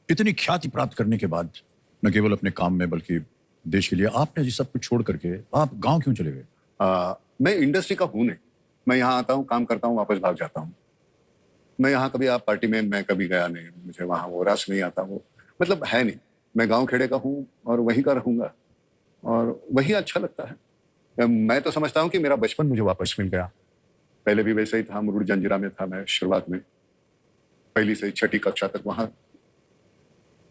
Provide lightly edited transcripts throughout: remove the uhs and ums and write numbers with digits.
इतनी ख्याति प्राप्त करने के बाद न केवल अपने काम में बल्कि देश के लिए आपने जी सब कुछ छोड़ करके आप गांव क्यों चले गए? मैं इंडस्ट्री का हूँ नहीं। मैं यहाँ आता हूँ, काम करता हूँ, वापस भाग जाता हूँ। मैं यहाँ कभी आप पार्टी में मैं कभी गया नहीं, मुझे वहाँ वो रस नहीं आता, वो मतलब है नहीं। मैं गांव खेड़े का हूँ और वहीं का रहूँगा और वही अच्छा लगता है। मैं तो समझता हूँ कि मेरा बचपन मुझे वापस मिल गया। पहले भी वैसे ही था, मुरुड जंजीरा में था मैं शुरुआत में, पहली से 6ठी कक्षा तक वहाँ।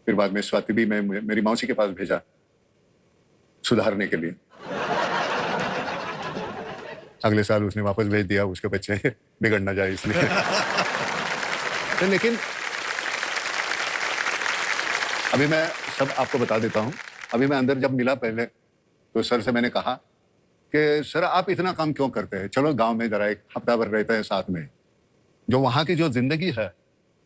फिर बाद में स्वाति भी मैं मेरी मौसी के पास भेजा सुधारने के लिए। अगले साल उसने वापस भेज दिया, उसके बच्चे बिगड़ ना जाए इसलिए। लेकिन अभी मैं सब आपको बता देता हूं। अभी मैं अंदर जब मिला पहले तो सर से मैंने कहा कि सर आप इतना काम क्यों करते हैं, चलो गांव में जरा एक हफ्ता भर रहते हैं साथ में। जो वहां की जो जिंदगी है,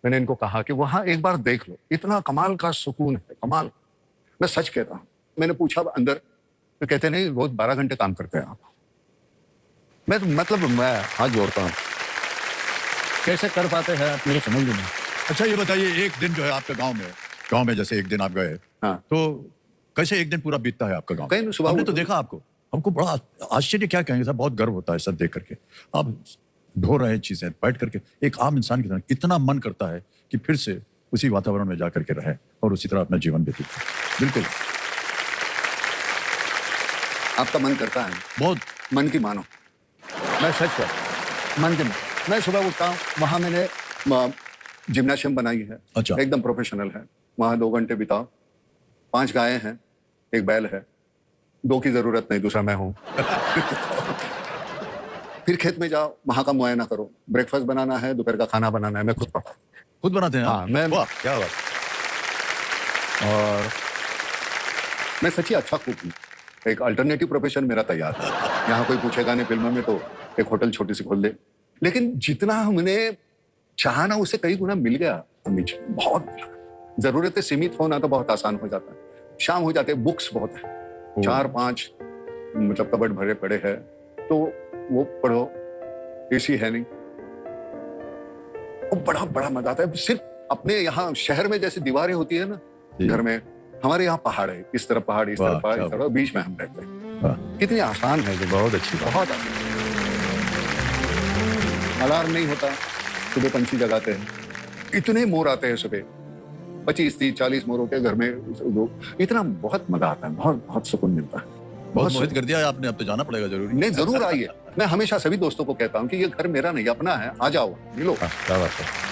मैंने इनको कहा कि वहां एक बार देख लो, इतना कमाल का सुकून है, कमाल। मैं सच कहता हूं। मैंने पूछा अंदर, तो कहते नहीं रोज 12 घंटे काम करते हैं आप। मैं मतलब मैं हाथ जोड़ता हूँ, कैसे कर पाते हैं आप, मेरे समझ में नहीं। अच्छा ये बताइए, एक दिन जो है आपका गांव में जैसे एक दिन आप गए, हाँ। तो कैसे एक दिन पूरा बीतता है आपका गांव? कहीं सुबह हमने तो देखा आपको, हमको बड़ा आश्चर्य, क्या कहेंगे साहब, बहुत गर्व होता है सब देख करके। आप ढो रहे हैं चीजें बैठ करके, एक आम इंसान की तरह इतना मन करता है कि फिर से उसी वातावरण में जा करके रहे और उसी तरह अपना जीवन व्यतीत करें। बिल्कुल आपका मन करता है, बहुत मन की मानो। मैं सच कर मन की मानो। मैं सुबह उठता हूँ, वहां मैंने जिम्नाशियम बनाई है। अच्छा। एकदम प्रोफेशनल है। वहां 2 घंटे बिताओ। 5 गायें हैं, 1 बैल है, 2 की जरूरत नहीं, दूसरा मैं हूं। फिर खेत में जाओ, वहां का मुआयना करो। ब्रेकफास्ट बनाना है, दोपहर का खाना बनाना है, मैं खुद बनाते हैं? हाँ, मैं वाह क्या बात। और मैं सच्ची अच्छा कुक हूँ। एक अल्टरनेटिव प्रोफेशन मेरा तैयार है। यहाँ कोई पूछेगा नहीं फिल्म में तो एक होटल छोटी सी खोल दे। लेकिन जितना हमने चाहा ना, उससे कई गुना मिल गया अमित। बहुत जरूरतें सीमित होना तो बहुत आसान हो जाता है। शाम हो जाते, बुक्स बहुत है, 4-5 मतलब कबर्ड भरे पड़े हैं, तो वो पढ़ो। एसी है नहीं, वो बड़ा बड़ा मजा आता है। सिर्फ अपने यहाँ शहर में जैसे दीवारें होती है ना घर में, हमारे यहाँ पहाड़ है, इस तरफ पहाड़, इस तरफ पहाड़, इस तरफ, बीच में हम रहते हैं। कितनी आसान है, बहुत अच्छी, बहुत आसान। अलार्म नहीं होता, सुबह पंछी जगाते हैं, इतने मोर आते हैं सुबह, 25-30-40 मोरों के घर में। इतना बहुत मजा आता है, बहुत बहुत सुकून मिलता है। बहुत मोहित कर दिया आपने, अब तो जाना पड़ेगा जरूरी। नहीं, जरूर आइए। मैं हमेशा सभी दोस्तों को कहता हूँ कि ये घर मेरा नहीं, अपना है, आ जाओ, मिलो। क्या बात है।